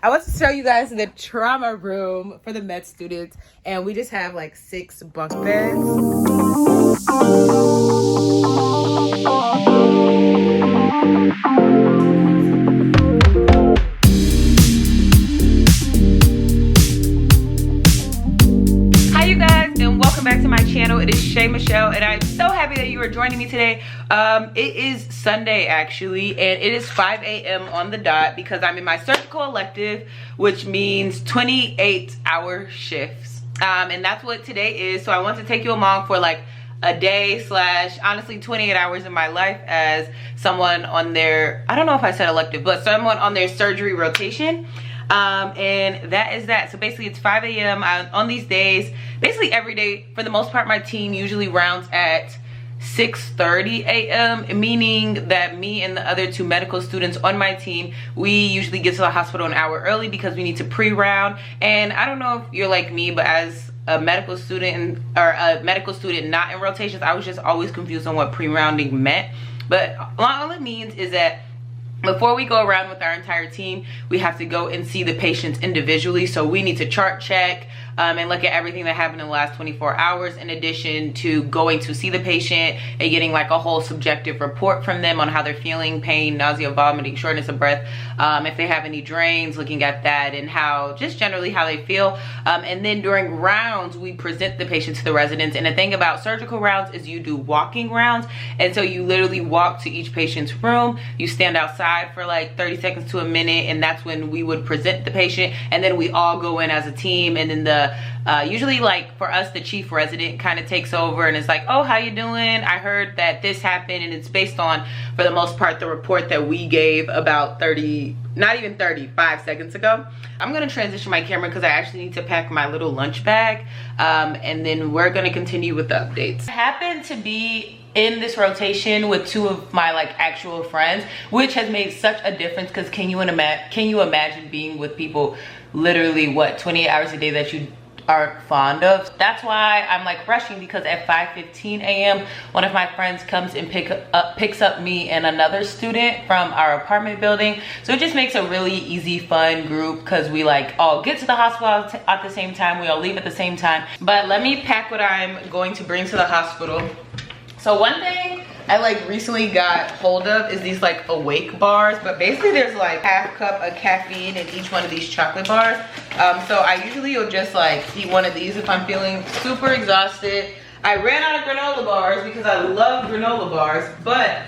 I want to show you guys the trauma room for the med students, and we just have like 6 bunk beds. Back to my channel. It is Shay Michelle, and I'm so happy that you are joining me today. It is Sunday actually, and it is 5 a.m. on the dot because I'm in my surgical elective, which means 28-hour shifts, and that's what today is. So I want to take you along for like a day slash honestly 28 hours in my life as someone on their, I don't know if I said elective, but someone on their surgery rotation. And that is that. So basically it's 5 a.m. on these days. Basically every day, for the most part, my team usually rounds at 6:30 a.m. meaning that me and the other 2 medical students on my team, we usually get to the hospital an hour early because we need to pre-round. And I don't know if you're like me, but as a medical student or a medical student not in rotations, I was just always confused on what pre-rounding meant. But all it means is that before we go around with our entire team, we have to go and see the patients individually. So we need to chart check and look at everything that happened in the last 24 hours, in addition to going to see the patient and getting like a whole subjective report from them on how they're feeling, pain, nausea, vomiting, shortness of breath, if they have any drains, looking at that, and how just generally how they feel. And then during rounds, we present the patient to the residents. And the thing about surgical rounds is you do walking rounds, and so you literally walk to each patient's room, you stand outside for like 30 seconds to a minute, and that's when we would present the patient, and then we all go in as a team. And then the usually, like for us, the chief resident kind of takes over and it's like, oh, how you doing? I heard that this happened. And it's based on, for the most part, the report that we gave about 35 seconds ago. I'm gonna transition my camera because I actually need to pack my little lunch bag, and then we're gonna continue with the updates. I happen to be in this rotation with 2 of my like actual friends, which has made such a difference. Because can you imagine being with people literally what 28 hours a day that you aren't fond of? That's why I'm like rushing, because at 5:15 a.m. one of my friends comes and picks up me and another student from our apartment building. So it just makes a really easy, fun group because we like all get to the hospital at the same time, we all leave at the same time. But let me pack what I'm going to bring to the hospital. So one thing I like recently got hold of is these like awake bars, but basically there's like half cup of caffeine in each one of these chocolate bars. So I usually will just like eat one of these if I'm feeling super exhausted. I ran out of granola bars because I love granola bars, but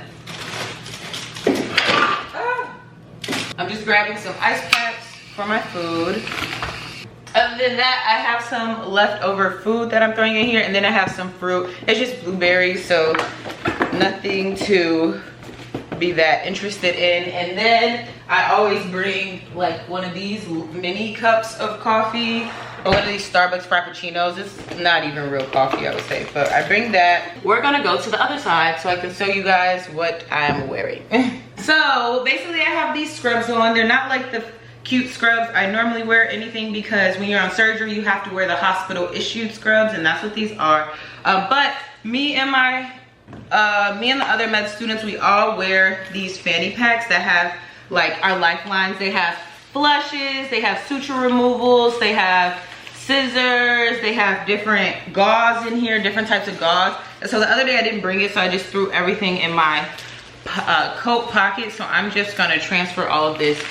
I'm just grabbing some ice packs for my food. Other than that, I have some leftover food that I'm throwing in here, and then I have some fruit. It's just blueberries, so nothing to be that interested in. And then I always bring like one of these mini cups of coffee, or one of these Starbucks Frappuccinos. It's not even real coffee, I would say, but I bring that. We're gonna go to the other side so I can show you guys what I'm wearing. So basically I have these scrubs on. They're not like the cute scrubs I normally wear anything, because when you're on surgery you have to wear the hospital issued scrubs, and that's what these are. But me and the other med students, we all wear these fanny packs that have like our lifelines. They have flushes, they have suture removals, they have scissors, they have different gauze in here, different types of gauze. And so the other day I didn't bring it, so I just threw everything in my coat pocket. So I'm just gonna transfer all of this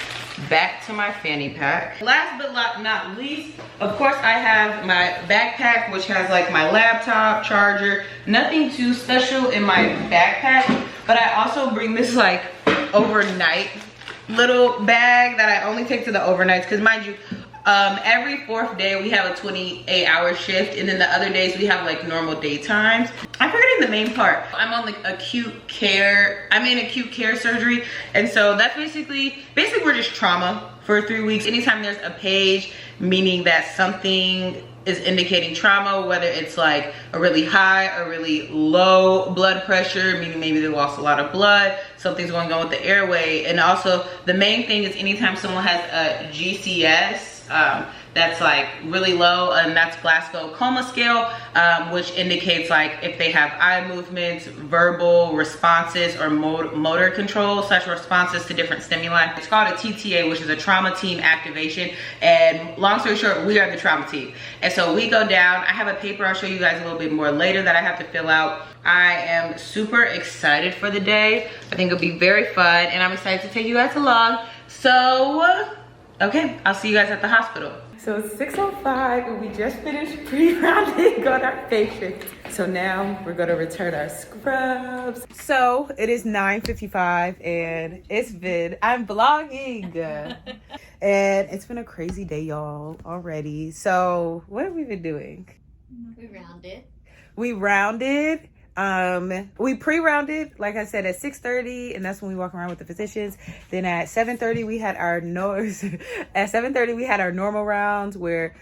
back to my fanny pack. Last but not least, of course, I have my backpack, which has like my laptop, charger. Nothing too special in my backpack, but I also bring this like overnight little bag that I only take to the overnights, because mind you, every 4th day we have a 28-hour shift, and then the other days we have like normal daytimes. I'm forgetting the main part. I'm on like acute care. I'm in acute care surgery, and so that's basically we're just trauma for 3 weeks. Anytime there's a page meaning that something is indicating trauma, whether it's like a really high or really low blood pressure, meaning maybe they lost a lot of blood, something's going on with the airway. And also the main thing is anytime someone has a GCS, that's like really low, and that's Glasgow Coma Scale, which indicates like if they have eye movements, verbal responses, or motor control / responses to different stimuli. It's called a TTA, which is a trauma team activation, and long story short, we are the trauma team. And so we go down. I have a paper I'll show you guys a little bit more later that I have to fill out. I am super excited for the day. I think it'll be very fun, and I'm excited to take you guys along. So okay, I'll see you guys at the hospital. So it's 6:05 and we just finished pre-rounding on our patient. So now we're gonna return our scrubs. So it is 9:55 and I'm vlogging. And it's been a crazy day, y'all, already. So what have we been doing? We rounded. We pre-rounded, like I said, at 6:30, and that's when we walk around with the physicians. Then at 7:30 we had our normal rounds where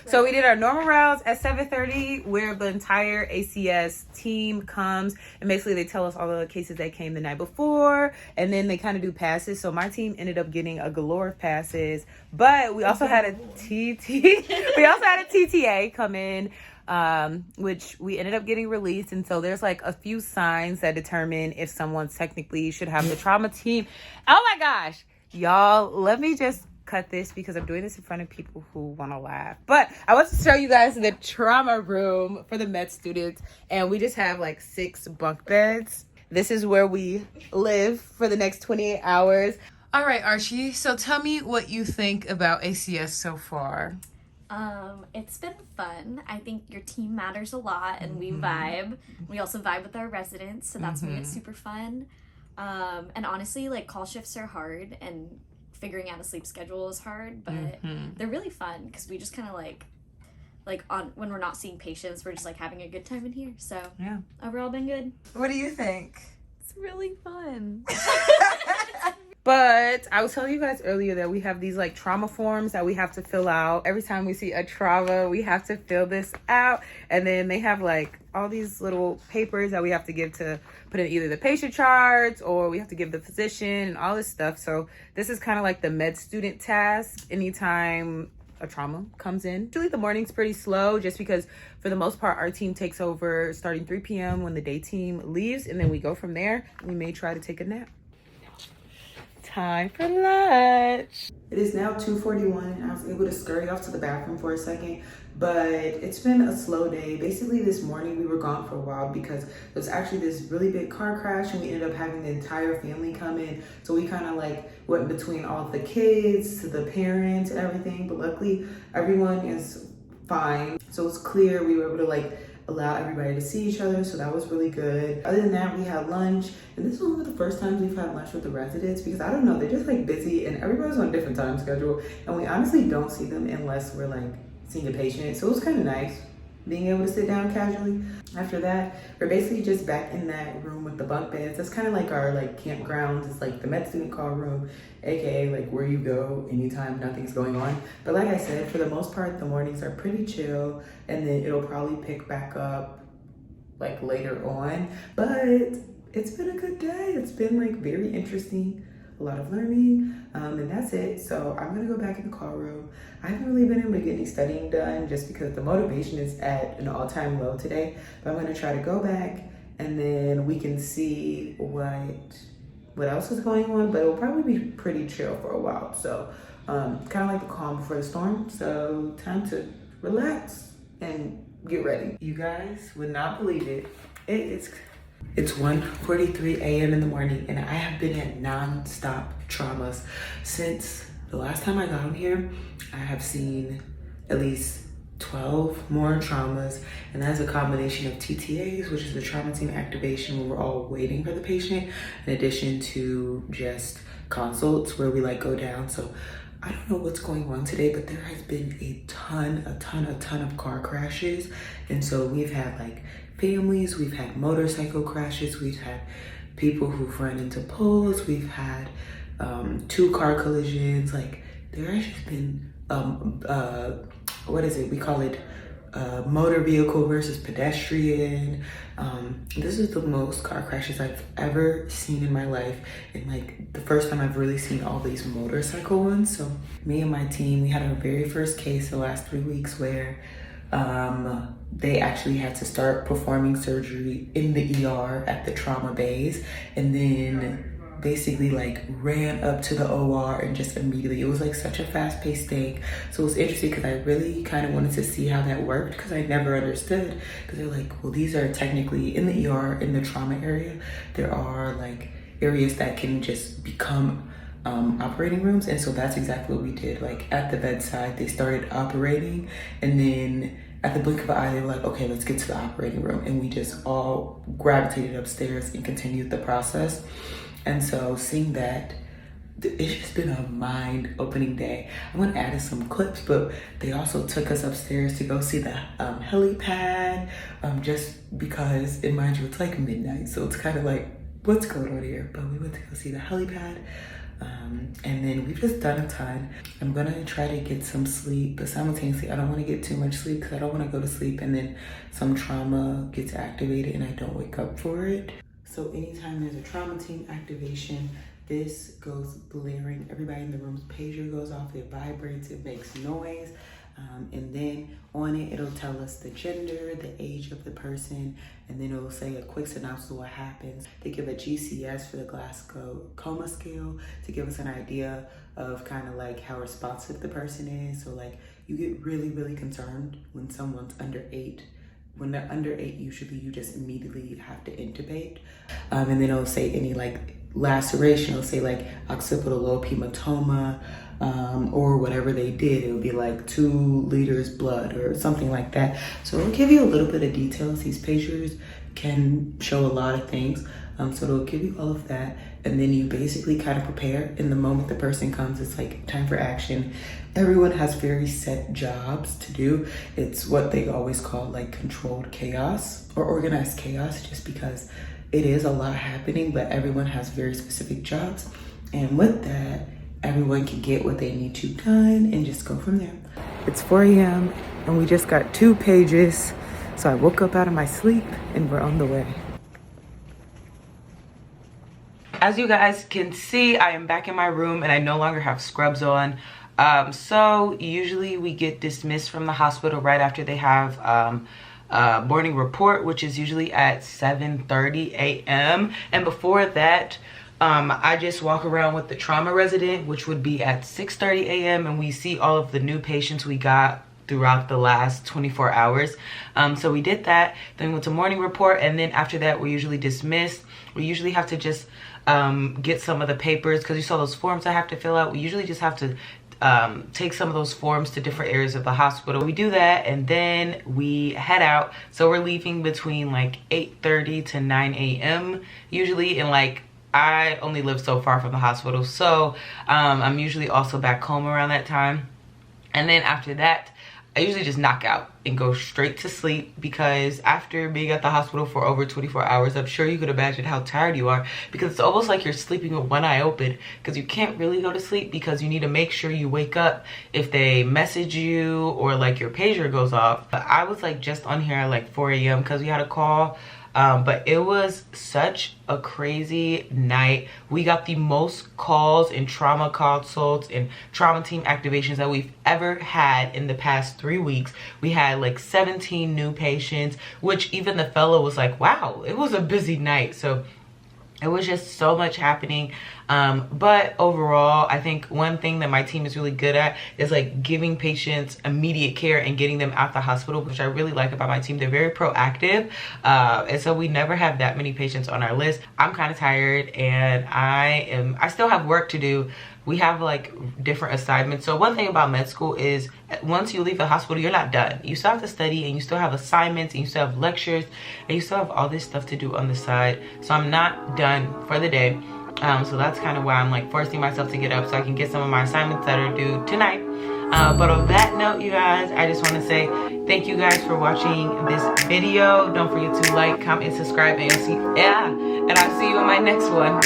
so we did our normal rounds at 7:30 where the entire ACS team comes, and basically they tell us all the cases that came the night before, and then they kind of do passes. So my team ended up getting a galore of passes, but we also had a TTA come in, which we ended up getting released. And so there's like a few signs that determine if someone technically should have the trauma team. Oh my gosh, y'all, let me just cut this because I'm doing this in front of people who want to laugh. But I want to show you guys the trauma room for the med students, and we just have like 6 bunk beds. This is where we live for the next 28 hours. All right, Archie, so tell me what you think about ACS so far. It's been fun. I think your team matters a lot, and we vibe. We also vibe with our residents, so that's made it super fun. And honestly, like, call shifts are hard, and figuring out a sleep schedule is hard, but they're really fun because we just kind of like when we're not seeing patients, we're just like having a good time in here. So yeah, overall been good. What do you think? It's really fun. But I was telling you guys earlier that we have these like trauma forms that we have to fill out. Every time we see a trauma, we have to fill this out. And then they have like all these little papers that we have to give to put in either the patient charts, or we have to give the physician and all this stuff. So this is kind of like the med student task anytime a trauma comes in. Usually the morning's pretty slow just because for the most part our team takes over starting 3 p.m. when the day team leaves, and then we go from there. We may try to take a nap. Time for lunch. It is now 2:41 and I was able to scurry off to the bathroom for a second, but it's been a slow day. Basically this morning we were gone for a while because there was actually this really big car crash, and we ended up having the entire family come in. So we kind of like went between all of the kids to the parents and everything, but luckily everyone is fine. So it's clear we were able to like allow everybody to see each other, so that was really good. Other than that, we had lunch, and this was one of the first times we've had lunch with the residents because I don't know, they're just like busy and everybody's on a different time schedule, and we honestly don't see them unless we're like seeing a patient. So it was kind of nice being able to sit down casually. After that, we're basically just back in that room with the bunk beds. That's kind of like our like campground. It's like the med student call room, aka like where you go anytime nothing's going on. But like I said, for the most part, the mornings are pretty chill, and then it'll probably pick back up like later on. But it's been a good day. It's been like very interesting, a lot of learning, and that's it. So I'm gonna go back in the call room. I haven't really been able to get any studying done just because the motivation is at an all-time low today, but I'm gonna try to go back, and then we can see what else is going on, but it'll probably be pretty chill for a while. So kind of like the calm before the storm. So time to relax and get ready. You guys would not believe it. It's 1:43 a.m. in the morning, and I have been at non-stop traumas since the last time I got on here. I have seen at least 12 more traumas, and that's a combination of TTAs, which is the trauma team activation, where we're all waiting for the patient, in addition to just consults where we like go down. So I don't know what's going on today, but there has been a ton of car crashes. And so we've had like families, we've had motorcycle crashes, we've had people who've run into poles, we've had 2 car collisions. Like there has just been what is it, we call it motor vehicle versus pedestrian. This is the most car crashes I've ever seen in my life, and like the first time I've really seen all these motorcycle ones. So me and my team, we had our very first case the last 3 weeks where they actually had to start performing surgery in the ER at the trauma bays, and then basically like ran up to the OR and just immediately, it was like such a fast-paced thing. So it was interesting because I really kind of wanted to see how that worked, because I never understood, because they're like, well, these are technically in the ER, in the trauma area, there are like areas that can just become operating rooms. And so that's exactly what we did. Like at the bedside, they started operating, and then at the blink of an eye, they were like, okay, let's get to the operating room. And we just all gravitated upstairs and continued the process. And so seeing that, it's just been a mind-opening day. I'm gonna add some clips, but they also took us upstairs to go see the helipad, just because, and mind you, it's like midnight, so it's kind of like, what's going on here? But we went to go see the helipad, and then we've just done a ton. I'm gonna try to get some sleep, but simultaneously, I don't wanna get too much sleep because I don't wanna go to sleep and then some trauma gets activated and I don't wake up for it. So anytime there's a trauma team activation, this goes blaring. Everybody in the room's pager goes off, it vibrates, it makes noise. And then on it, it'll tell us the gender, the age of the person, and then it'll say a quick synopsis of what happens. They give a GCS for the Glasgow Coma Scale to give us an idea of kind of like how responsive the person is. So like you get really, really concerned when someone's under 8. When they're under 8, usually you just immediately have to intubate. And then it'll say any like laceration, it'll say like occipital lobe hematoma, or whatever they did. It'll be like 2 liters blood or something like that. So it'll give you a little bit of details. These pictures can show a lot of things. So it'll give you all of that. And then you basically kind of prepare. In the moment the person comes, it's like time for action. Everyone has very set jobs to do. It's what they always call like controlled chaos or organized chaos, just because it is a lot happening, but everyone has very specific jobs. And with that, everyone can get what they need to done and just go from there. It's 4 a.m. and we just got 2 pages. So I woke up out of my sleep and we're on the way. As you guys can see, I am back in my room and I no longer have scrubs on. So usually we get dismissed from the hospital right after they have morning report, which is usually at 7:30 a.m. And before that, I just walk around with the trauma resident, which would be at 6:30 a.m. and we see all of the new patients we got throughout the last 24 hours. So we did that, then we went to morning report, and then after that we're usually dismissed. We usually have to just get some of the papers, because you saw those forms I have to fill out. We usually just have to take some of those forms to different areas of the hospital. We do that and then we head out. So we're leaving between like 8:30 to 9 a.m. usually, and like I only live so far from the hospital, so I'm usually also back home around that time. And then after that, I usually just knock out and go straight to sleep, because after being at the hospital for over 24 hours, I'm sure you could imagine how tired you are, because it's almost like you're sleeping with one eye open, because you can't really go to sleep because you need to make sure you wake up if they message you or like your pager goes off. I was like just on here at like 4 a.m. because we had a call. But it was such a crazy night. We got the most calls and trauma consults and trauma team activations that we've ever had in the past 3 weeks. We had like 17 new patients, which even the fellow was like, wow, it was a busy night. So it was just so much happening. But overall, I think one thing that my team is really good at is like giving patients immediate care and getting them out the hospital, which I really like about my team. They're very proactive. And so we never have that many patients on our list. I'm kind of tired and I still have work to do. We have like different assignments. So one thing about med school is once you leave the hospital, you're not done. You still have to study and you still have assignments and you still have lectures and you still have all this stuff to do on the side. So I'm not done for the day. So that's kind of why I'm like forcing myself to get up so I can get some of my assignments that are due tonight. But on that note, you guys, I just want to say thank you guys for watching this video. Don't forget to like, comment, and subscribe, and I'll see you in my next one.